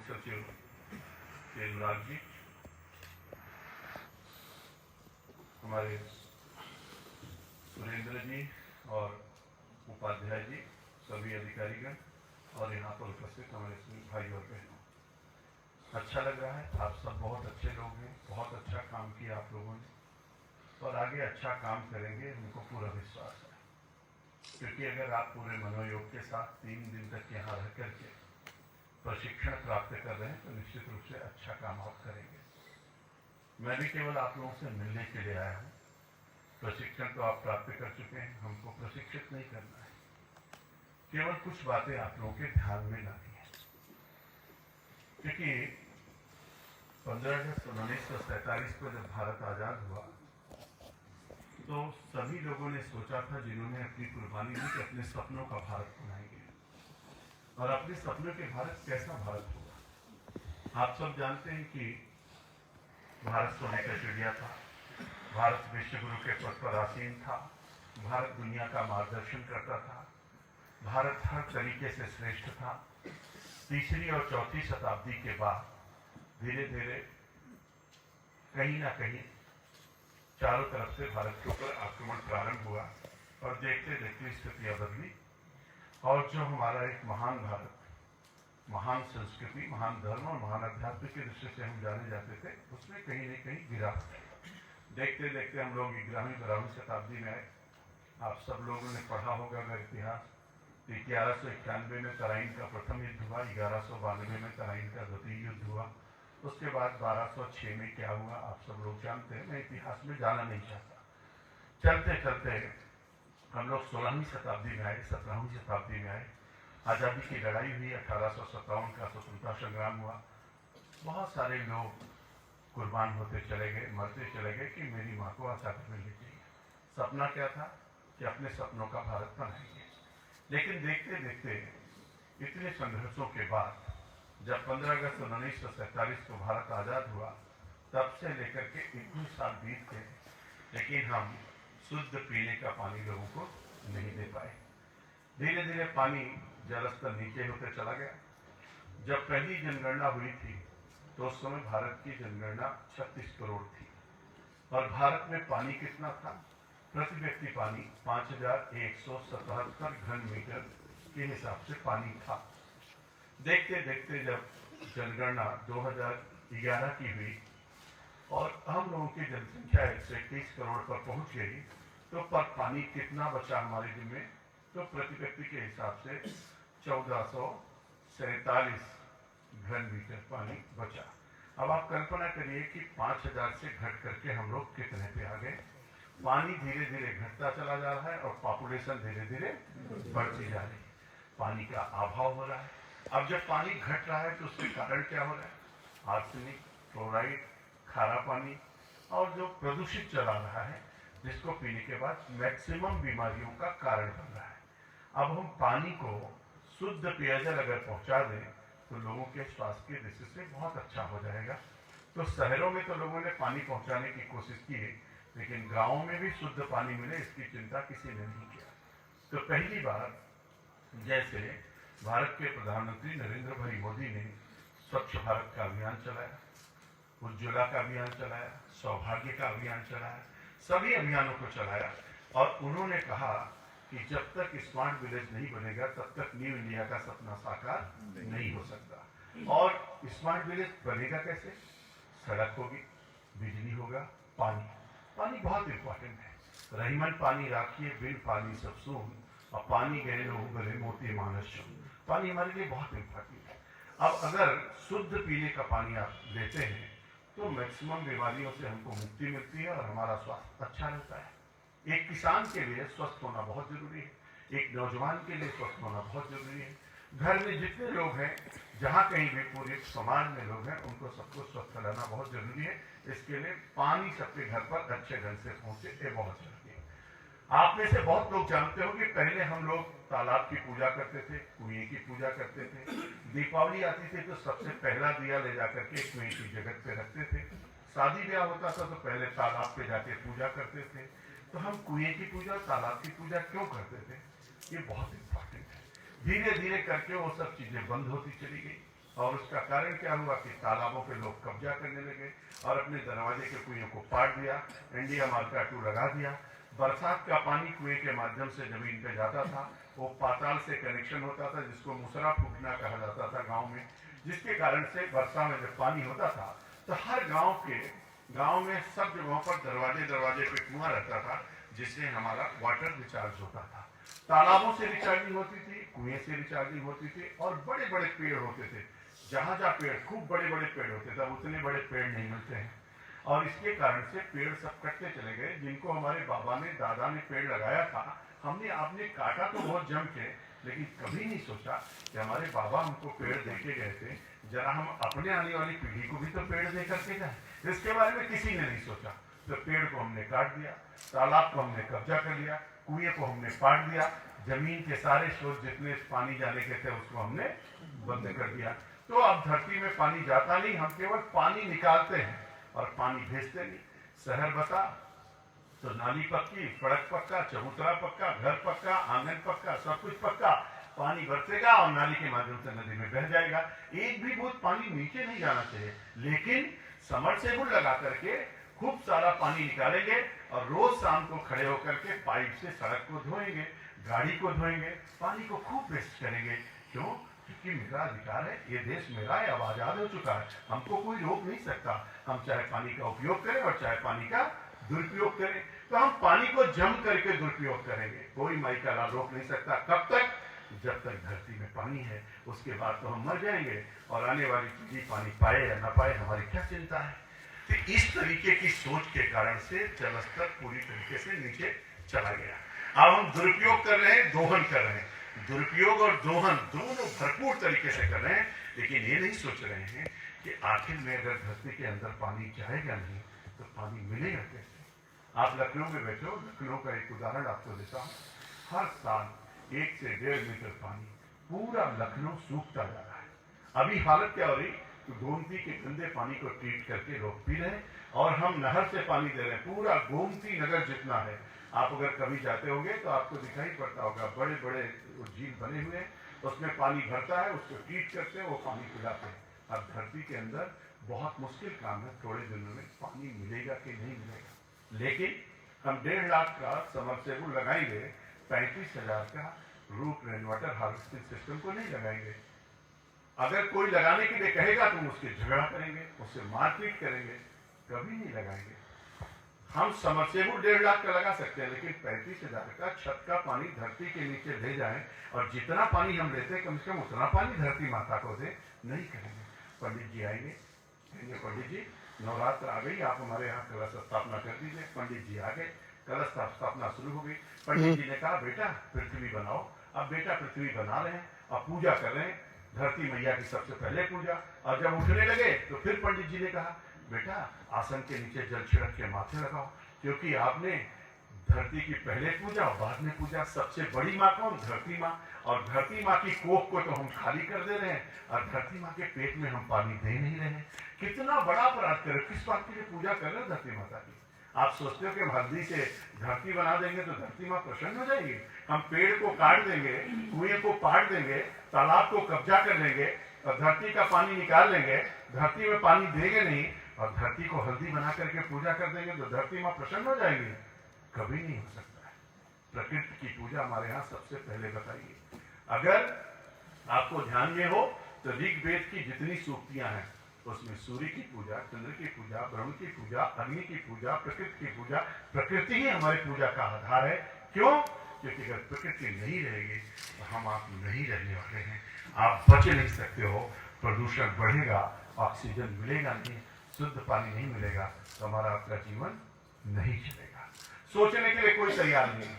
सचिव अनुराग जी, हमारे सुरेंद्र जी और उपाध्याय जी, सभी अधिकारीगण और यहाँ पर उपस्थित हमारे भाई और बहनों, अच्छा लग रहा है। आप सब बहुत अच्छे लोग हैं, बहुत अच्छा काम किया आप लोगों ने और आगे अच्छा काम करेंगे, हमको पूरा विश्वास है। क्योंकि अगर आप पूरे मनोयोग के साथ 3 दिन तक यहाँ रह करके प्रशिक्षण प्राप्त कर रहे हैं तो निश्चित रूप से अच्छा काम आप करेंगे। मैं भी केवल आप लोगों से मिलने के लिए आया हूँ। प्रशिक्षण तो आप प्राप्त कर चुके हैं, हमको प्रशिक्षित नहीं करना है, केवल कुछ बातें आप लोगों के ध्यान में लानी है। क्योंकि 15 अगस्त 1947 को जब भारत आजाद हुआ तो सभी लोगों ने सोचा था, जिन्होंने अपनी कुर्बानी दी, कि अपने सपनों का भारत बनाएंगे और अपने सपनों के भारत कैसा भारत होगा। आप सब जानते हैं कि भारत सोने का चिड़िया था, भारत विश्व गुरु के पद पर आसीन था, भारत दुनिया का मार्गदर्शन करता था, भारत हर तरीके से श्रेष्ठ था। तीसरी और चौथी शताब्दी के बाद धीरे धीरे कहीं ना कहीं चारों तरफ से भारत के ऊपर आक्रमण प्रारंभ हुआ और देखते देखते स्थितियां बदली और जो हमारा एक महान भारत, महान संस्कृति, महान धर्म और महान अध्यात्म की दृष्टि से हम जाने जाते थे, उसमें कहीं न कहीं गिरावट। देखते देखते हम लोग 11वीं शताब्दी में आए। आप सब लोगों ने पढ़ा होगा अगर इतिहास, 1191 में तराइन का प्रथम युद्ध हुआ, 1192 में तराइन का द्वितीय युद्ध हुआ, उसके बाद 1206 में क्या हुआ आप सब लोग जानते हैं, मैं इतिहास में जाना नहीं चाहता। चलते चलते हम लोग 16वीं शताब्दी में आए, 17वीं शताब्दी में आए, आज़ादी की लड़ाई हुई, 1857 का स्वतंत्रता संग्राम हुआ। बहुत सारे लोग कुर्बान होते चले गए, मरते चले गए कि मेरी माँ को आज़ादी मिलनी चाहिए। सपना क्या था कि अपने सपनों का भारत बनाएंगे। लेकिन देखते देखते इतने संघर्षों के बाद जब 15 अगस्त 1947 को भारत आजाद हुआ, तब से लेकर के 21 साल बीत गए, लेकिन हम शुद्ध पीने का पानी लोगों को नहीं दे पाए। धीरे धीरे पानी जल स्तर नीचे होते चला गया। जब पहली जनगणना हुई थी तो उस समय भारत की जनगणना 36 करोड़ थी और भारत में पानी कितना था, प्रति व्यक्ति पानी 5177 घन मीटर के हिसाब से पानी था। देखते देखते जब जनगणना 2011 की हुई और हम लोगों की जनसंख्या 121 करोड़ पर पहुंच गई, तो पर पानी कितना बचा हमारे जिम्मे, तो प्रति व्यक्ति के हिसाब से 1447 घन मीटर पानी बचा। अब आप कल्पना करिए कि 5000 से घट करके हम लोग कितने पे आ गए। पानी धीरे धीरे घटता चला जा रहा है और पॉपुलेशन धीरे धीरे बढ़ती जा रही है, पानी का अभाव हो रहा है। अब जब पानी घट रहा है तो उसके कारण क्या हो रहा है, आर्सेनिक, फ्लोराइड, खारा पानी और जो प्रदूषित चला रहा है, जिसको पीने के बाद मैक्सिमम बीमारियों का कारण बन रहा है। अब हम पानी को शुद्ध पेयजल अगर पहुंचा दें तो लोगों के स्वास्थ्य की दृष्टि से बहुत अच्छा हो जाएगा। तो शहरों में तो लोगों ने पानी पहुंचाने की कोशिश की, लेकिन गांवों में भी शुद्ध पानी मिले इसकी चिंता किसी ने नहीं किया। तो पहली बार जैसे भारत के प्रधानमंत्री नरेंद्र भाई मोदी ने स्वच्छ भारत का अभियान चलाया, उज्ज्वला का अभियान चलाया, सौभाग्य का अभियान चलाया, सभी अभियानों को चलाया और उन्होंने कहा कि जब तक स्मार्ट विलेज नहीं बनेगा तब तक न्यू इंडिया का सपना साकार नहीं हो सकता। और स्मार्ट विलेज बनेगा कैसे, सड़क होगी, बिजली होगा, पानी, पानी बहुत इंपॉर्टेंट है। रहीमन पानी राखिए बिन पानी सब सून, और पानी गए लो उगले मोती मानस। पानी हमारे लिए बहुत इंपॉर्टेंट है। अब अगर शुद्ध पीने का पानी आप लेते हैं तो मैक्सिमम बीमारियों से हमको मुक्ति मिलती है और हमारा स्वास्थ्य अच्छा रहता है। एक किसान के लिए स्वस्थ होना बहुत जरूरी है, एक नौजवान के लिए स्वस्थ होना बहुत जरूरी है। घर में जितने लोग हैं, जहाँ कहीं भी पूरे समाज में लोग हैं, उनको सबको स्वस्थ रहना बहुत जरूरी है। इसके लिए पानी सबके घर पर अच्छे ढंग से पहुंचे, ये बहुत जरूरी है। आप में से बहुत लोग जानते हो कि पहले हम लोग तालाब की पूजा करते थे, कुएं की पूजा करते थे। दीपावली आती थी तो सबसे पहला दिया ले जाकर के कुएं की जगत पे रखते थे। शादी ब्याह होता था तो पहले तालाब पे जाके पूजा करते थे। तो हम कुएं की पूजा, तालाब की पूजा क्यों करते थे, ये बहुत इंपॉर्टेंट है। धीरे धीरे करके वो सब चीजें बंद होती चली गई और उसका कारण क्या हुआ कि तालाबों पे लोग कब्जा करने लगे और अपने दरवाजे के कुएं को पाट दिया, इंडिया मार्का 2 लगा दिया। बरसात का पानी कुएं के माध्यम से जमीन पे जाता था, वो पाताल से कनेक्शन होता था जिसको मुसरा फूटना कहा जाता था गांव में, जिसके कारण से वर्षा में जब पानी होता था तो हर गांव में सब जगहों पर दरवाजे पे कुआं रहता था, जिससे हमारा वाटर रिचार्ज होता था। तालाबों से रिचार्जिंग होती थी, कुएं से रिचार्जिंग होती थी और बड़े बड़े पेड़ होते थे। जहां पेड़, खूब बड़े बड़े पेड़ होते थे, अब उतने बड़े पेड़ नहीं मिलते हैं और इसके कारण से पेड़ सब कटते चले गए। जिनको हमारे बाबा ने दादा ने पेड़ लगाया था, आपने काटा तो बहुत जम के, लेकिन कभी नहीं सोचा कि हमारे बाबा हमको पेड़ देके गए थे, जरा हम अपने आने वाली पीढ़ी को भी तो पेड़ दे करके जाए। इसके बारे में किसी ने नहीं सोचा। तो पेड़ को हमने काट दिया, तालाब को हमने कब्जा कर लिया, कुएं को हमने पाट दिया, जमीन के सारे स्रोत जितने पानी जाने के थे उसको हमने बंद कर दिया। तो अब धरती में पानी जाता नहीं, हम केवल पानी निकालते हैं और पानी भेजते नहीं। शहर बसा तो नाली पक्की, सड़क पक्का, चबूतरा पक्का, घर पक्का, आंगन पक्का, सब कुछ पक्का, पानी बरसेगा और नाली के माध्यम से नदी में बह जाएगा। एक भी बूंद पानी नीचे नहीं जाना चाहिए, लेकिन समरसेबुल लगा करके खूब सारा पानी निकालेंगे और रोज शाम को खड़े होकर के पाइप से सड़क को धोएंगे, गाड़ी को धोएंगे, पानी को खूब वेस्ट करेंगे। क्यों? क्योंकि मेरा अधिकार है, ये देश मेरा है, अब आजाद हो चुका है, हमको कोई रोक नहीं सकता। हम चाहे पानी का उपयोग करें और चाहे पानी का दुरुपयोग करें, तो हम पानी को जम करके दुरुपयोग करेंगे। कोई माई का लाल रोक नहीं सकता। कब तक? जब तक धरती में पानी है, उसके बाद तो हम मर जाएंगे और आने वाली पीढ़ी पानी पाए या ना पाए हमारी क्या चिंता है। तो इस तरीके की सोच के कारण से जलस्तर पूरी तरीके से नीचे चला गया। अब हम दुरुपयोग कर रहे हैं, दोहन कर रहे हैं। दुरुपयोग और दोहन दोनों भरपूर तरीके से कर रहे हैं, लेकिन ये नहीं सोच रहे हैं कि आखिर में अगर धरती के अंदर पानी जाएगा नहीं तो पानी मिलेगा कैसे। आप लखनऊ में बैठो, लखनऊ का एक उदाहरण आपको देता हूँ। हर साल 1 से 1.5 मीटर पानी पूरा लखनऊ सूखता जा रहा है। अभी हालत क्या हो रही, तो गोमती के गंदे पानी को ट्रीट करके लोग पी रहे हैं और हम नहर से पानी दे रहे हैं। पूरा गोमती नगर जितना है, आप अगर कभी जाते होंगे तो आपको दिखाई पड़ता होगा, बड़े बड़े झील बने हुए हैं, उसमें पानी भरता है, उसको ट्रीट करते हैं, वो पानी पिलाते हैं। अब धरती के अंदर बहुत मुश्किल काम है, थोड़े दिनों में पानी मिलेगा कि नहीं मिलेगा। लेकिन हम 1.5 लाख का समरसेबुल लगाएंगे, 35,000 का रूट रेन वाटर हार्वेस्टिंग सिस्टम को नहीं लगाएंगे। अगर कोई लगाने के लिए कहेगा तो उसके झगड़ा करेंगे, उससे मारपीट करेंगे, कभी नहीं लगाएंगे। हम समरसेबुल 1.5 लाख का लगा सकते हैं, लेकिन 35,000 का छत का पानी धरती के नीचे ले जाएं और जितना पानी हम लेते हैं कम से कम उतना पानी धरती माता को दे, नहीं करेंगे। पंडित जी आएंगे, कहेंगे पंडित जी नवरात्र आ गई, आप हमारे यहाँ कलश स्थापना कर दीजिए। पंडित जी आ गए, कलश स्थापना शुरू हो गई। पंडित जी ने कहा बेटा पृथ्वी बनाओ। अब बेटा पृथ्वी बना रहे हैं, अब पूजा कर रहे हैं, धरती मैया की सबसे पहले पूजा। और जब उठने लगे तो फिर पंडित जी ने कहा बेटा आसन के नीचे जल छिड़क के माथे लगाओ, क्योंकि आपने धरती की पहले पूजा और बाद में पूजा। सबसे बड़ी माँ कौन? धरती माँ। और धरती माँ की कोख को तो हम खाली कर दे रहे हैं और धरती माँ के पेट में हम पानी दे नहीं रहे हैं। कितना बड़ा अपराध कर, किस बात के लिए पूजा कर रहे हैं धरती माता की? आप सोचते हो कि हल्दी से धरती बना देंगे तो धरती माँ प्रसन्न हो जाएगी? हम पेड़ को काट देंगे, कुएं को पाट देंगे, तालाब को कब्जा कर लेंगे और धरती का पानी निकाल लेंगे, धरती में पानी देंगे नहीं और धरती को हल्दी बना करके पूजा कर देंगे तो धरती माँ प्रसन्न हो जाएगी? कभी नहीं हो सकता है। प्रकृति की पूजा हमारे यहाँ सबसे पहले बताइए। अगर आपको ध्यान में हो तो ऋग्वेद की जितनी सूक्तियां हैं उसमें सूर्य की पूजा, चंद्र की पूजा, ब्रह्म की पूजा, अग्नि की पूजा, प्रकृति की पूजा। प्रकृति ही हमारी पूजा का आधार है। क्यों? क्योंकि अगर प्रकृति नहीं रहेगी तो हम आप नहीं रहने वाले हैं। आप बच नहीं सकते हो, प्रदूषण बढ़ेगा, ऑक्सीजन मिलेगा नहीं, शुद्ध पानी नहीं मिलेगा तो हमारा आपका जीवन नहीं चलेगा। सोचने के लिए कोई तैयार नहीं,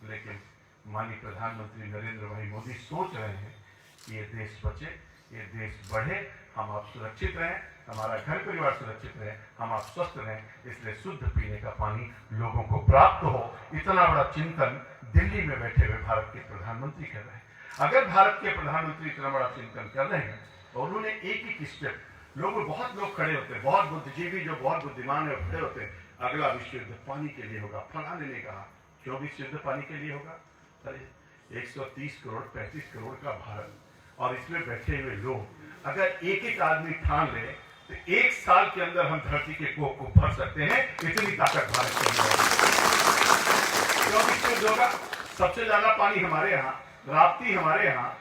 लेकिन माननीय प्रधानमंत्री नरेंद्र भाई मोदी सोच रहे हैं कि ये देश बचे, ये देश बढ़े, हम आप सुरक्षित रहें, हमारा घर परिवार सुरक्षित रहे, हम आप स्वस्थ रहें। इसलिए शुद्ध पीने का पानी लोगों को प्राप्त हो, इतना बड़ा चिंतन दिल्ली में बैठे हुए भारत के प्रधानमंत्री कर रहे हैं। अगर भारत के प्रधानमंत्री इतना बड़ा चिंतन कर रहे हैं और उन्होंने एक स्टेप, बहुत लोग खड़े होते हैं, बहुत बुद्धिजीवी जो बहुत बुद्धिमान है खड़े होते हैं, अगला विश्व युद्ध पानी के लिए होगा। फलाने ने कहा, क्यों विश्व युद्ध पानी के लिए होगा? अरे 130 करोड़ 35 करोड़ का भारत और इसमें बैठे हुए लोग अगर एक एक आदमी ठान ले तो 1 साल के अंदर हम धरती के कोख को भर सकते हैं। इतनी ताकत भारत के अंदर। क्योंकि शुद्ध होगा, सबसे ज्यादा पानी हमारे यहाँ, राप्ती हमारे यहाँ,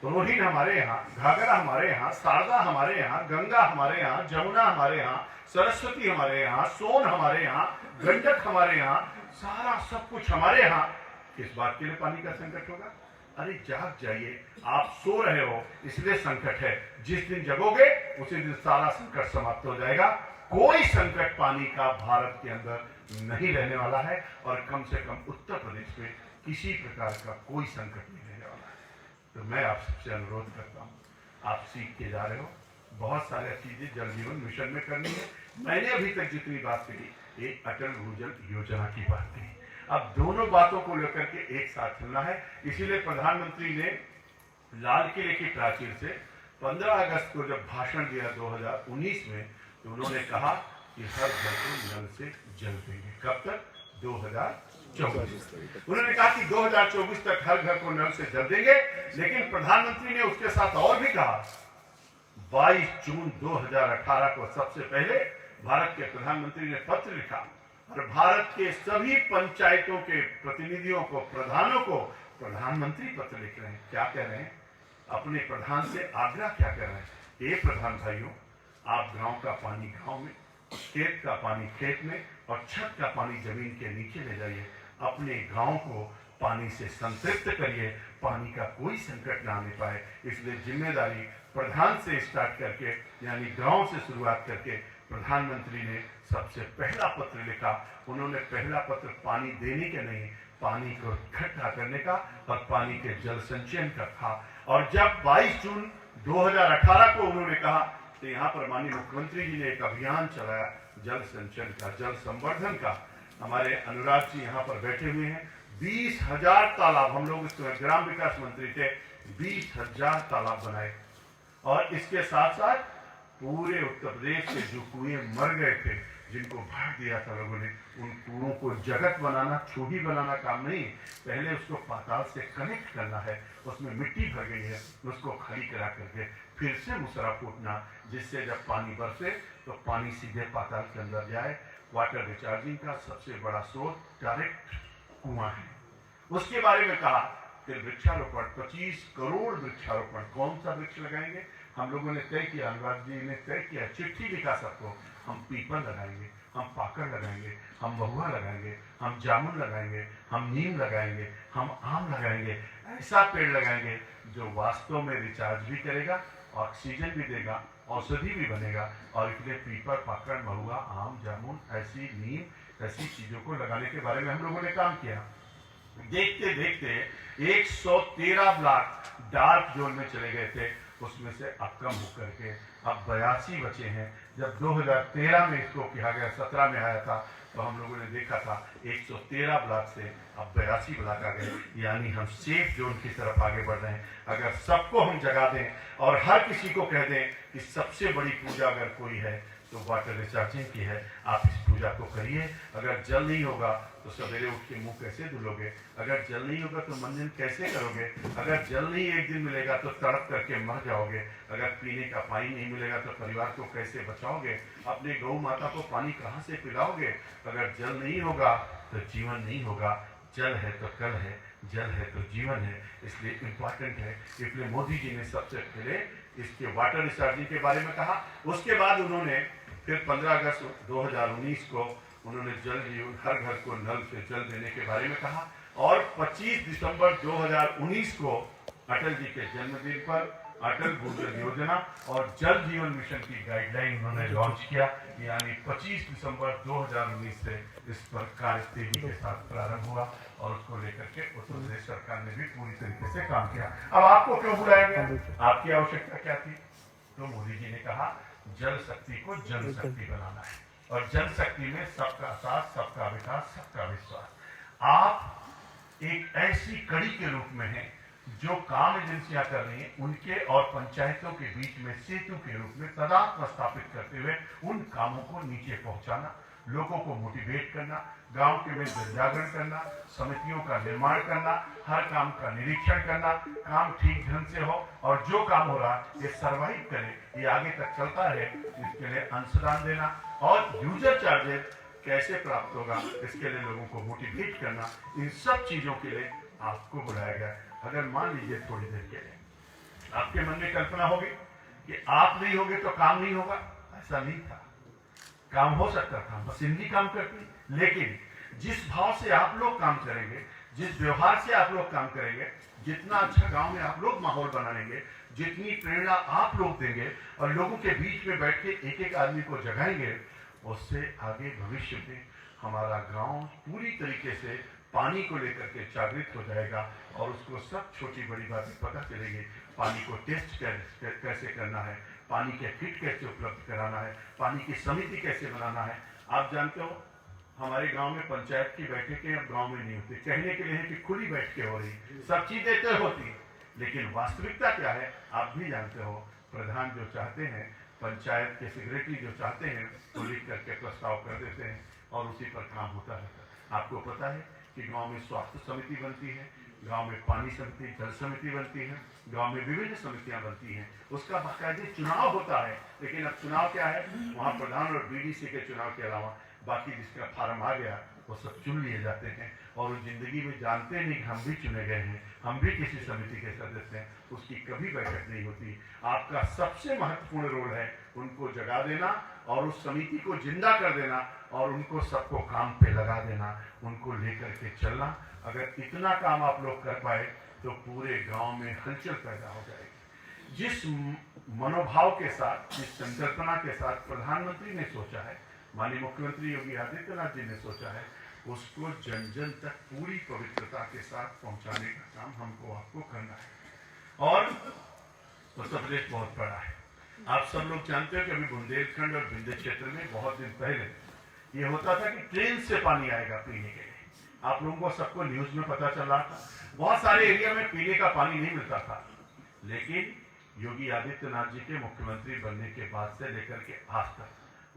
रोहिन हमारे यहाँ, घाघरा हमारे यहाँ, शारदा हमारे यहाँ, गंगा हमारे यहाँ, जमुना हमारे यहाँ, सरस्वती हमारे यहाँ, सोन हमारे यहाँ, गंडक हमारे यहाँ, सारा सब कुछ हमारे यहाँ। किस बात के लिए पानी का संकट होगा? अरे जाग जाइए, आप सो रहे हो इसलिए संकट है। जिस दिन जगोगे उसी दिन सारा संकट समाप्त हो जाएगा। कोई संकट पानी का भारत के अंदर नहीं रहने वाला है और कम से कम उत्तर प्रदेश में किसी प्रकार का कोई संकट नहीं रहने वाला है। तो मैं आप सबसे अनुरोध करता हूँ, आप सीख के जा रहे हो, बहुत सारी चीजें जल जीवन मिशन में करनी है। मैंने अभी तक जितनी बात कही, एक अटल भूजल योजना की बात कही। अब दोनों बातों को लेकर के एक साथ चलना है। इसीलिए प्रधानमंत्री ने लाल किले की प्राचीर से 15 अगस्त को जब भाषण दिया 2019 में, तो उन्होंने कहा कि हर घर को नल से जल देंगे। कब तक? 2024। उन्होंने कहा कि 2024 तक हर घर को नल से जल देंगे। लेकिन प्रधानमंत्री ने उसके साथ और भी कहा, 22 जून 2018 को सबसे पहले भारत के प्रधानमंत्री ने पत्र लिखा और भारत के सभी पंचायतों के प्रतिनिधियों को, प्रधानों को प्रधानमंत्री पत्र लिख रहे हैं। क्या कह रहे हैं? अपने प्रधान से आग्रह क्या कर रहे हैं? ये प्रधान भाइयों, आप गांव का पानी गांव में, खेत का पानी खेत में और छत का पानी जमीन के नीचे ले जाइए। अपने गांव को पानी से संतृप्त करिए, पानी का कोई संकट ना आने पाए। इसलिए जिम्मेदारी प्रधान से स्टार्ट करके, यानी गांव से शुरुआत करके प्रधानमंत्री ने सबसे पहला पत्र लिखा। उन्होंने पहला पत्र पानी देने के नहीं, पानी को इकट्ठा करने का और पानी के जल संचयन का था। और जब 22 जून 2018 को उन्होंने कहा, तो यहाँ पर माननीय मुख्यमंत्री जी ने एक अभियान चलाया जल संचयन का, जल संवर्धन का। हमारे अनुराग जी यहाँ पर बैठे हुए हैं। 20,000 तालाब, हम लोग इसमें ग्राम विकास मंत्री थे, 20,000 तालाब बनाए। और इसके साथ साथ पूरे उत्तर प्रदेश के जो कुएं मर गए थे, जिनको भाग दिया था लोगों ने, उन कुओं को जगत बनाना, छुही बनाना काम नहीं, पहले उसको पाताल से कनेक्ट करना है। उसमें मिट्टी भर गई है, उसको खाली करा करके फिर से मुसरा फूटना, जिससे जब पानी बरसे तो पानी सीधे पाताल के अंदर जाए। वाटर रिचार्जिंग का सबसे बड़ा स्रोत डायरेक्ट कुआं है। उसके बारे में कहा कि वृक्षारोपण, 25 करोड़ वृक्षारोपण। कौन सा वृक्ष लगाएंगे? हम लोगों ने तय किया, अनुराग जी ने तय किया, चिट्ठी लिखा सबको, हम पीपल लगाएंगे, हम पाकड़ लगाएंगे, हम महुआ लगाएंगे, हम जामुन लगाएंगे, हम नीम लगाएंगे, हम आम लगाएंगे। ऐसा पेड़ लगाएंगे जो वास्तव में रिचार्ज भी करेगा, ऑक्सीजन भी देगा, औषधि भी बनेगा। और इसलिए पीपल, पाकड़, महुआ, आम, जामुन, ऐसी नीम, ऐसी चीजों को लगाने के बारे में हम लोगों ने काम किया। देखते देखते 113 ब्लॉक डार्क जोन में चले गए थे, उसमें से अब कम होकर के अब 82 बचे हैं। जब 2013 में इसको किया गया, 17 में आया था, तो हम लोगों ने देखा था 113 ब्लॉक से अब 82 ब्लॉक आ गए। यानी हम सेफ जोन की तरफ आगे बढ़ रहे हैं। अगर सबको हम जगा दें और हर किसी को कह दें कि सबसे बड़ी पूजा अगर कोई है तो वाटर रिचार्जिंग की है, आप इस पूजा को करिए। अगर जल नहीं होगा तो सवेरे उठ के मुंह कैसे धुलोगे? अगर जल नहीं होगा तो मंजन कैसे करोगे? अगर जल नहीं एक दिन मिलेगा तो तड़प करके मर जाओगे। अगर पीने का पानी नहीं मिलेगा तो परिवार को कैसे बचाओगे? अपने गौ माता को पानी कहाँ से पिलाओगे? अगर जल नहीं होगा तो जीवन नहीं होगा। जल है तो कल है, जल है तो जीवन है, इसलिए इम्पोर्टेंट है। इसलिए मोदी जी ने सबसे पहले इसके वाटर रिचार्जिंग के बारे में कहा। उसके बाद उन्होंने फिर 15 अगस्त 2019 को उन्होंने जल जीवन, हर घर को नल से जल देने के बारे में कहा। और 25 दिसंबर 2019 को अटल जी के जन्मदिन पर अटल भूजल योजना और जल जीवन मिशन की गाइडलाइन उन्होंने लॉन्च किया। यानी 25 दिसंबर 2019 से इस पर कार्य तेजी के साथ प्रारंभ हुआ और उसको लेकर के उत्तर प्रदेश सरकार ने भी पूरी तरीके से काम किया। अब आपको क्यों बुलाया गया? आपकी आवश्यकता क्या थी? तो मोदी जी ने कहा जल शक्ति को जन शक्ति बनाना है और जन शक्ति में सबका साथ, सबका विकास, सबका विश्वास। आप एक ऐसी कड़ी के रूप में हैं जो काम एजेंसियां कर रही हैं, उनके और पंचायतों के बीच में सेतु के रूप में तदात्म स्थापित करते हुए उन कामों को नीचे पहुंचाना। लोगों को मोटिवेट करना, गांव के में जनजागरण करना, समितियों का निर्माण करना, हर काम का निरीक्षण करना, काम ठीक ढंग से हो और जो काम हो रहा है ये सर्वाइव करे, ये आगे तक चलता है, इसके लिए अंशदान देना और यूजर चार्जेस कैसे प्राप्त होगा इसके लिए लोगों को मोटिवेट करना, इन सब चीजों के लिए आपको बुलाया गया। अगर मान लीजिए थोड़ी देर के लिए आपके मन में कल्पना होगी कि आप नहीं होगे तो काम नहीं होगा, ऐसा नहीं था। काम हो सकता था, मशीनरी काम करती, लेकिन जिस भाव से आप लोग काम करेंगे, जिस व्यवहार से आप लोग काम करेंगे, जितना अच्छा गांव में आप लोग माहौल बनाएंगे, जितनी प्रेरणा आप लोग देंगे और लोगों के बीच में बैठ के एक एक आदमी को जगाएंगे, उससे आगे भविष्य में हमारा गांव पूरी तरीके से पानी को लेकर के जागृत हो जाएगा और उसको सब छोटी बड़ी बातें पता चलेगी। पानी को टेस्ट कैसे करना है, पानी के किट कैसे उपलब्ध कराना है, पानी की समिति कैसे बनाना है। आप जानते हो हमारे गांव में पंचायत की बैठकें अब गांव में नहीं होती, कहने के लिए है कि खुली बैठकें हो रही, सब चीजें तय होती, लेकिन वास्तविकता क्या है आप भी जानते हो। प्रधान जो चाहते हैं, पंचायत के सेक्रेटरी जो चाहते हैं, वो लिख करके प्रस्ताव कर देते हैं और उसी पर काम होता रहता है। आपको पता है कि गांव में स्वास्थ्य समिति बनती है, गांव में पानी समिति, जल समिति बनती है, गांव में विभिन्न समितियां बनती हैं, उसका बाकायदे चुनाव होता है। लेकिन अब चुनाव क्या है, वहां प्रधान और बीडीसी के चुनाव के अलावा बाकी जिसका फार्म आ गया वो सब चुन लिए जाते हैं और वो जिंदगी में जानते नहीं कि हम भी चुने गए हैं, हम भी किसी समिति के सदस्य हैं, उसकी कभी बैठक नहीं होती। आपका सबसे महत्वपूर्ण रोल है उनको जगा देना और उस समिति को जिंदा कर देना और उनको सबको काम पे लगा देना, उनको लेकर के चलना। अगर इतना काम आप लोग कर पाए तो पूरे गांव में हलचल पैदा हो जाएगी। जिस मनोभाव के साथ, जिस संकल्पना के साथ प्रधानमंत्री ने सोचा है, माननीय मुख्यमंत्री योगी आदित्यनाथ जी ने सोचा है, उसको जन जन तक पूरी पवित्रता के साथ पहुंचाने का काम हमको आपको करना है। और उत्तर प्रदेश बहुत बड़ा है, आप सब लोग जानते हो कि अभी बुंदेलखंड और विंध्य क्षेत्र में बहुत दिन पहले ये होता था कि ट्रेन से पानी आएगा पीने के लिए। आप लोगों को सबको न्यूज में पता चल रहा था, बहुत सारे एरिया में पीने का पानी नहीं मिलता था। लेकिन योगी आदित्यनाथ जी के मुख्यमंत्री बनने के बाद से लेकर के आज तक,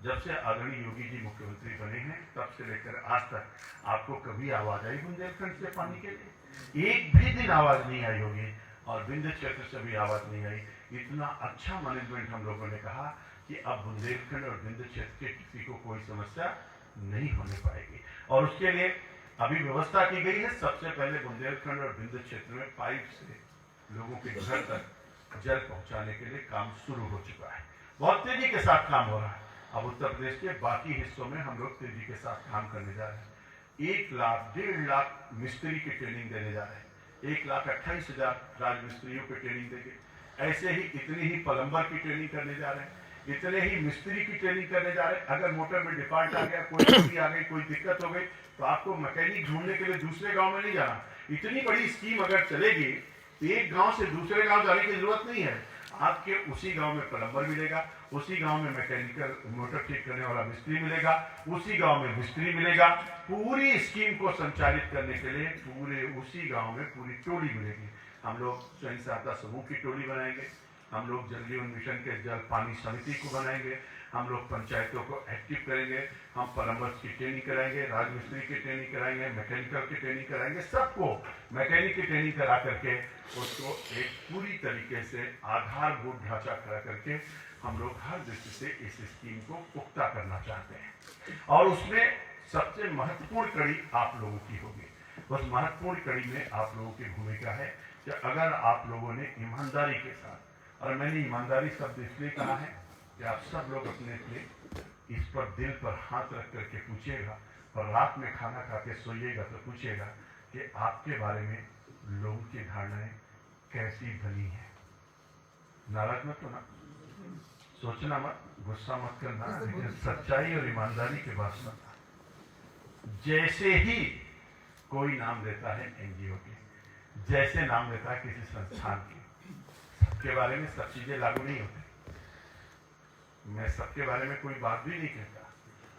जब से आदरणीय योगी जी मुख्यमंत्री बने हैं तब से लेकर आज तक आपको कभी आवाज आई बुंदेलखंड से पानी के लिए? एक भी दिन आवाज नहीं आई होगी और विंध्य क्षेत्र से भी आवाज नहीं आई। इतना अच्छा मैनेजमेंट हम लोगों ने कहा कि अब बुंदेलखंड और विंध्य क्षेत्र के किसी को कोई समस्या नहीं होने पाएगी और उसके लिए अभी व्यवस्था की गई है। सबसे पहले बुंदेलखंड और विंध्य क्षेत्र में पाइप से लोगों के घर तक जल पहुंचाने के लिए काम शुरू हो चुका है, बहुत तेजी के साथ काम हो रहा है। अब उत्तर प्रदेश के बाकी हिस्सों में हम लोग तेजी के साथ काम करने जा रहे हैं। 1 लाख 1.5 लाख मिस्त्री की ट्रेनिंग देने जा रहे हैं, 1,28,000 राजमिस्त्रियों की ट्रेनिंग देंगे। ऐसे ही इतनी ही प्लम्बर की ट्रेनिंग करने जा रहे हैं, इतने ही मिस्त्री की ट्रेनिंग करने जा रहे हैं। अगर मोटर में डिफॉल्ट आ गया, कोई चोरी आ गई, कोई दिक्कत हो गई, तो आपको मैकेनिक ढूंढने के लिए दूसरे गांव में नहीं जाना। इतनी बड़ी स्कीम अगर चलेगी तो एक गांव से दूसरे गांव जाने की जरूरत नहीं है, आपके उसी गांव में प्लम्बर मिलेगा, उसी गांव में मैकेनिकल मोटर ठीक करने वाला मिस्त्री मिलेगा, उसी गांव में मिस्त्री मिलेगा। पूरी स्कीम को संचालित करने के लिए पूरे उसी गांव में पूरी टोली मिलेगी। हम लोग स्वयं सहायता समूह की टोली बनाएंगे, हम लोग जल जीवन मिशन के जल पानी समिति को बनाएंगे, हम लोग पंचायतों को एक्टिव करेंगे, हम प्लम्बर्स की ट्रेनिंग कराएंगे, राजमिस्त्री की ट्रेनिंग कराएंगे, मैकेनिकल की ट्रेनिंग कराएंगे, सबको मैकेनिक की ट्रेनिंग करा करके उसको एक पूरी तरीके से आधारभूत ढांचा करा करके हम लोग हर दृष्टि से इस स्कीम को पुख्ता करना चाहते हैं। और उसमें सबसे महत्वपूर्ण कड़ी आप लोगों की होगी। उस महत्वपूर्ण कड़ी में आप लोगों की भूमिका है कि अगर आप लोगों ने ईमानदारी के साथ, और मैंने ईमानदारी शब्द इसलिए कहा है कि आप सब लोग अपने अपने इस पर दिल पर हाथ रख करके पूछिएगा और रात में खाना खा के सोइएगा तो पूछिएगा कि आपके बारे में लोगों की धारणाएं कैसी बनी है। नाराज मत होना, सोचना मत, गुस्सा मत करना, लेकिन सच्चाई और ईमानदारी के बात सुनना। जैसे ही कोई नाम लेता है एनजीओ के, जैसे नाम लेता है किसी संस्थान के, सबके बारे में सब चीजें लागू नहीं होती। मैं सबके बारे में कोई बात भी नहीं कहता,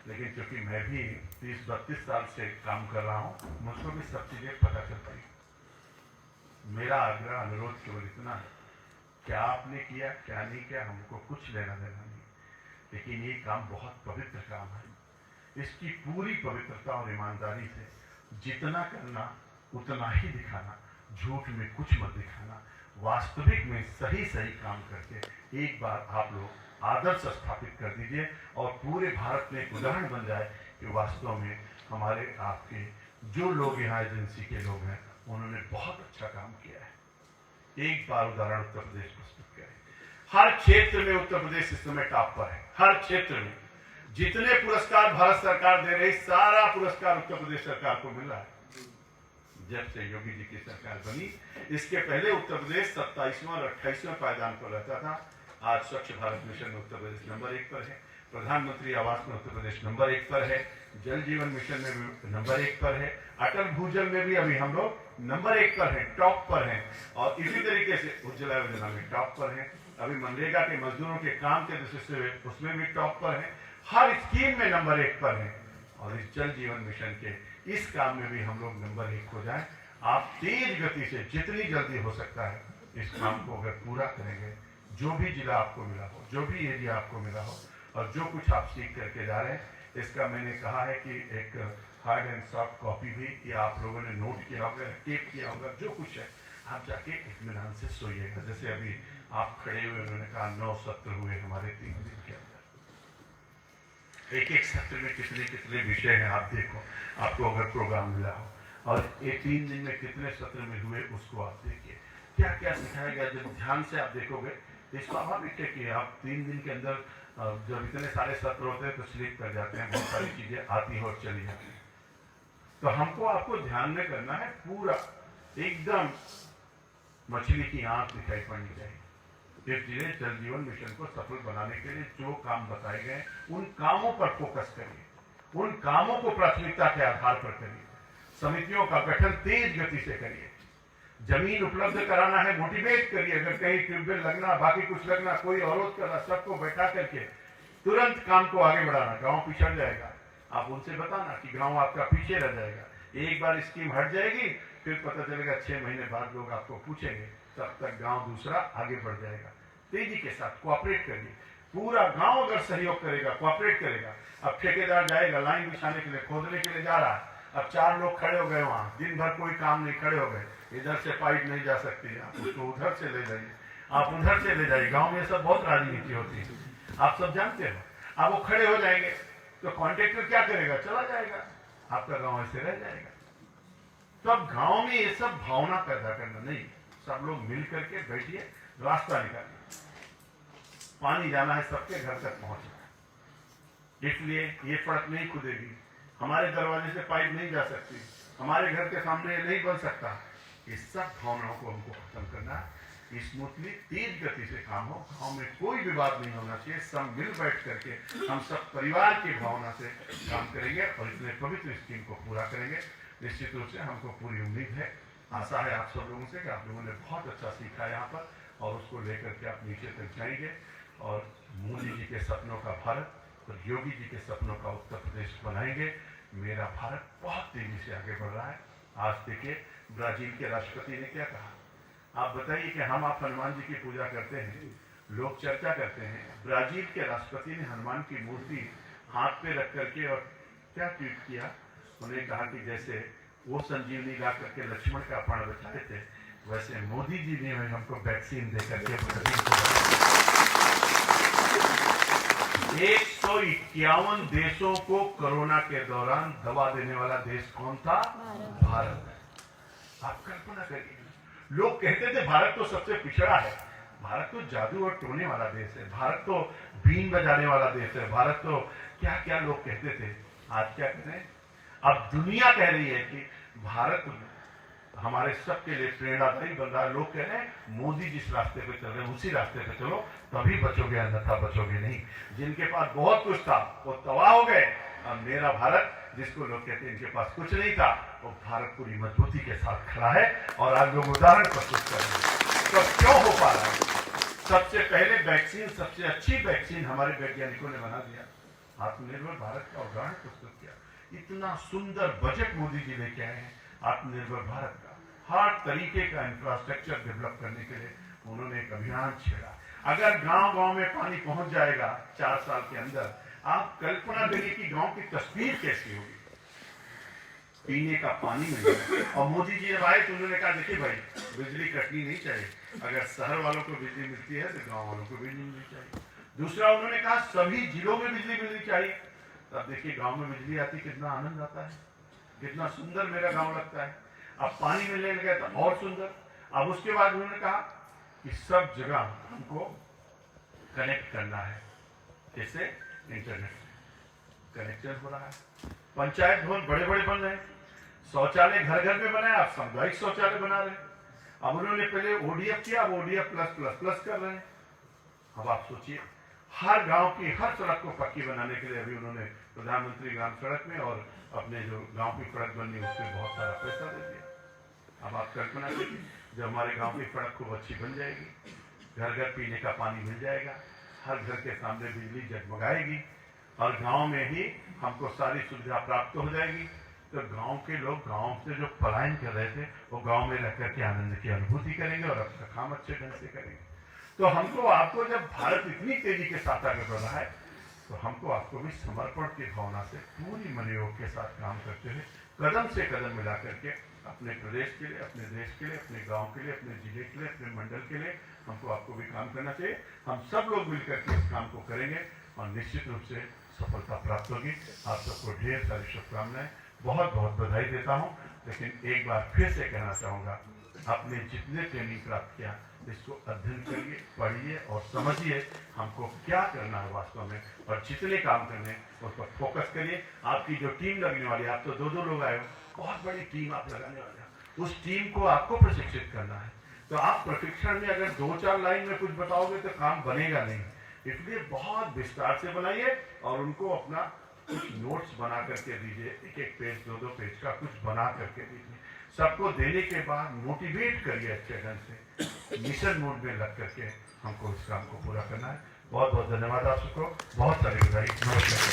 लेकिन क्योंकि मैं भी 30-32 साल से काम कर रहा हूं, मुझको भी सब चीजें पता चल पाई। मेरा आग्रह अनुरोध केवल इतना है, क्या आपने किया क्या नहीं किया हमको कुछ लेना देना नहीं, लेकिन ये काम बहुत पवित्र काम है। इसकी पूरी पवित्रता और ईमानदारी से जितना करना उतना ही दिखाना, झूठ में कुछ मत दिखाना, वास्तविक में सही सही काम करके एक बार आप लोग आदर्श स्थापित कर दीजिए और पूरे भारत में एक उदाहरण बन जाए कि वास्तव में हमारे आपके जो लोग यहाँ एजेंसी के लोग हैं उन्होंने बहुत अच्छा काम किया है। एक बार उदाहरण उत्तर प्रदेश प्रस्तुत करें। हर क्षेत्र में उत्तर प्रदेश इस समय टॉप पर है। हर क्षेत्र में जितने पुरस्कार भारत सरकार दे रही, सारा पुरस्कार उत्तर प्रदेश सरकार को मिल रहा है। जब से योगी जी की सरकार बनी, इसके पहले उत्तर प्रदेश 27वां और 28वां पायदान पर रहता था। आज स्वच्छ भारत मिशन में उत्तर प्रदेश नंबर 1 पर है, प्रधानमंत्री आवास में उत्तर प्रदेश नंबर 1 पर है, जल जीवन मिशन में भी नंबर 1 पर है, अटल भूजल में भी अभी हम लोग नंबर 1 पर हैं, टॉप पर हैं, और इसी तरीके से उज्ज्वला योजना में टॉप पर हैं। अभी मनरेगा के मजदूरों के काम के दृष्टि से उसमें भी टॉप पर है। हर स्कीम में नंबर 1 पर है और इस जल जीवन मिशन के इस काम में भी हम लोग नंबर 1 हो जाएं। आप तेज गति से जितनी जल्दी हो सकता है इस काम को अगर पूरा करेंगे, जो भी जिला आपको मिला हो, जो भी एरिया आपको मिला हो और जो कुछ आप सीख करके जा रहे हैं, इसका मैंने कहा है कि एक हार्ड एंड सॉफ्ट कॉपी भी या आप लोगों ने नोट किया होगा, टेप किया होगा, जो कुछ है आप जाके इत्मीनान से सोइएगा। जैसे अभी आप खड़े हुए, उन्होंने कहा 9 सत्र हुए हमारे 3 दिन के अंदर। एक एक सत्र में कितने कितने विषय हैं आप देखो, आपको अगर प्रोग्राम मिला हो, और ये 3 दिन में कितने सत्र में हुए उसको आप देखिए, क्या क्या सिखाया गया। जब ध्यान से आप देखोगे तो स्वाभाविक है कि आप 3 दिन के अंदर जब इतने सारे सत्र होते हैं तो स्लिप कर जाते हैं, बहुत सारी चीजें आती है और चली जाती है। तो हमको आपको ध्यान में करना है, पूरा एकदम मछली की आंख दिखाई पड़नी चाहिए। इसलिए जल जीवन मिशन को सफल बनाने के लिए जो काम बताए गए उन कामों पर फोकस करिए, उन कामों को प्राथमिकता के आधार पर करिए। समितियों का गठन तेज गति से करिए, जमीन उपलब्ध कराना है मोटिवेट करिए, अगर कहीं ट्यूबवेल लगना, बाकी कुछ लगना, कोई अवरोध करना, सबको बैठा करके तुरंत काम को आगे बढ़ाना। गांव पिछड़ जाएगा, आप उनसे बताना कि गांव आपका पीछे रह जाएगा। एक बार स्कीम हट जाएगी फिर पता चलेगा 6 महीने बाद लोग आपको पूछेंगे, तब तक गांव दूसरा आगे बढ़ जाएगा। तेजी के साथ कोऑपरेट करिए, पूरा गांव अगर सहयोग करेगा, कोऑपरेट करेगा। अब ठेकेदार जाएगा लाइन बिछाने के लिए, खोदने के लिए जा रहा है, अब 4 लोग खड़े हो गए वहां, दिन भर कोई काम नहीं, खड़े हो गए, इधर से पाइप नहीं जा सकती, आप उसको उधर से ले जाइए, आप उधर से ले जाइए। गांव में सब बहुत राजनीति होती है, आप सब जानते हो। आप वो खड़े हो जाएंगे तो कॉन्ट्रैक्टर क्या करेगा, चला जाएगा, आपका गांव ऐसे रह जाएगा। तो अब गांव में ये सब भावना पैदा करना नहीं, सब लोग मिल करके बैठिए, रास्ता निकालिए। पानी जाना है, सबके घर तक पहुंचना है, इसलिए ये सड़क नहीं खुदेगी, हमारे दरवाजे से पाइप नहीं जा सकती, हमारे घर के सामने ये नहीं बन सकता। इस सब भावनाओं को हमको खत्म करना है, स्मूथली तेज गति से काम हो, गांव में कोई विवाद नहीं होना चाहिए, सब मिल बैठ करके हम सब परिवार की भावना से काम करेंगे और इतने पवित्र स्कीम को पूरा करेंगे। निश्चित रूप से हमको पूरी उम्मीद है, आशा है आप सब लोगों से कि आप लोगों ने बहुत अच्छा सीखा यहाँ पर और उसको लेकर के आप नीचे तक जाएंगे और मोदी जी के सपनों का भारत और योगी जी के सपनों का उत्तर प्रदेश बनाएंगे। मेरा भारत बहुत तेजी से आगे बढ़ रहा है। आज देखिए ब्राजील के राष्ट्रपति ने क्या कहा, आप बताइए कि आप हनुमान जी की पूजा करते हैं, लोग चर्चा करते हैं, ब्राजील के राष्ट्रपति ने हनुमान की मूर्ति हाथ पे रख करके और क्या ट्वीट किया, उन्हें कहा कि जैसे वो संजीवनी ला करके लक्ष्मण का प्राण बचाए थे, वैसे मोदी जी ने हमको वैक्सीन दे करके 151 देशों को कोरोना के दौरान दवा देने वाला देश कौन था? भारत। आप कल्पना करिए, लोग कहते थे भारत तो सबसे पिछड़ा है, भारत तो जादू और टोने वाला देश है, भारत तो बीन बजाने वाला देश है, भारत तो क्या क्या लोग कहते थे। आज क्या कहते हैं, अब दुनिया कह रही है कि भारत हमारे सबके लिए प्रेरणादायी बन रहा है। लोग कह रहे हैं मोदी जिस रास्ते पे चल रहे हैं उसी रास्ते पे चलो, तभी बचोगे, अन्यथा बचोगे नहीं। जिनके पास बहुत कुछ था वो तबाह हो गए। अब मेरा भारत, जिसको लोग कहते हैं इनके पास कुछ नहीं था, वो भारत पूरी मजबूती के साथ खड़ा है और आज लोग उदाहरण प्रस्तुत कर रहे हैं। तो क्यों हो पा रहा है? सबसे पहले वैक्सीन, सबसे अच्छी वैक्सीन हमारे वैज्ञानिकों ने बना दिया, आत्मनिर्भर भारत का उदाहरण प्रस्तुत किया। इतना सुंदर बजट मोदी जी लेके आए हैं आत्मनिर्भर भारत का, हर तरीके का इंफ्रास्ट्रक्चर डेवलप करने के लिए उन्होंने एक अभियान छेड़ा। अगर गांव गांव में पानी पहुंच जाएगा 4 साल के अंदर, आप कल्पना करिए कि गांव की तस्वीर कैसी होगी। पीने का पानी मिल जाए। और मोदी जी जब आए तो उन्होंने कहा देखिए भाई, बिजली कटनी नहीं चाहिए, अगर शहर वालों को बिजली मिलती है तो गांव वालों को बिजली मिलनी चाहिए। दूसरा उन्होंने कहा सभी जिलों में बिजली मिलनी चाहिए। तब देखिए गांव में बिजली आती कितना आनंद आता है, कितना सुंदर मेरा गांव लगता है। अब पानी मिलने लगा तो और सुंदर। अब उसके बाद उन्होंने कहा कि सब जगह हमको कनेक्ट करना है, जैसे इंटरनेट कनेक्शन हो रहा है। पंचायत भवन बड़े बड़े बन रहे हैं, शौचालय घर घर में बनाए, आप सामुदायिक शौचालय बना रहे हैं। अब उन्होंने पहले ओडीएफ किया, अब ओडीएफ प्लस प्लस प्लस कर रहे हैं। अब आप सोचिए, हर गांव की हर सड़क को पक्की बनाने के लिए अभी उन्होंने प्रधानमंत्री ग्राम सड़क में और अपने जो गांव की सड़क बननी उसमें बहुत सारा पैसा दे दिया। अब आप कल्पना कीजिए, जब हमारे गांव की सड़क खूब अच्छी बन जाएगी, घर घर पीने का पानी मिल जाएगा, हर घर के सामने बिजली जगमगाएगी और गांव में ही हमको सारी सुविधा प्राप्त हो जाएगी। तो गांव के लोग गांव से जो पलायन कर रहे थे वो गांव में रहकर के आनंद की अनुभूति करेंगे और अपना काम अच्छे ढंग से करेंगे। तो हमको आपको, जब भारत इतनी तेजी के साथ आगे बढ़ रहा है, तो हमको आपको भी समर्पण की भावना से पूरी मनोयोग के साथ काम करते हुए कदम से कदम मिला करके अपने प्रदेश के लिए, अपने देश के लिए, अपने गांव के लिए, अपने जिले के लिए, अपने मंडल के लिए हमको आपको भी काम करना चाहिए। हम सब लोग मिलकर के इस काम को करेंगे और निश्चित रूप से सफलता प्राप्त होगी। आप सबको ढेर सारी शुभकामनाएं, बहुत बहुत बधाई देता हूं। लेकिन एक बार फिर से कहना चाहूँगा, आपने जितने ट्रेनिंग प्राप्त किया इसको अध्ययन करिए, पढ़िए और समझिए हमको क्या करना है वास्तव में, और जितने काम करने उस पर फोकस करिए। आपकी जो टीम लगने वाली है, आप तो दो लोग आए हो, बहुत बड़ी टीम आप लगाने वाले हैं, उस टीम को आपको प्रशिक्षित करना है। तो आप प्रशिक्षण में अगर 2-4 लाइन में कुछ बताओगे तो काम बनेगा नहीं, इसलिए बहुत विस्तार से बनाइए और उनको अपना कुछ नोट्स बना करके दीजिए, एक पेज 2 पेज का कुछ बना करके दीजिए। सबको देने के बाद मोटिवेट करिए अच्छे ढंग से, मिशन मोड में लग करके हमको इस काम को पूरा करना है। बहुत बहुत धन्यवाद आप सबको, बहुत सारी बधाई, नमस्कार।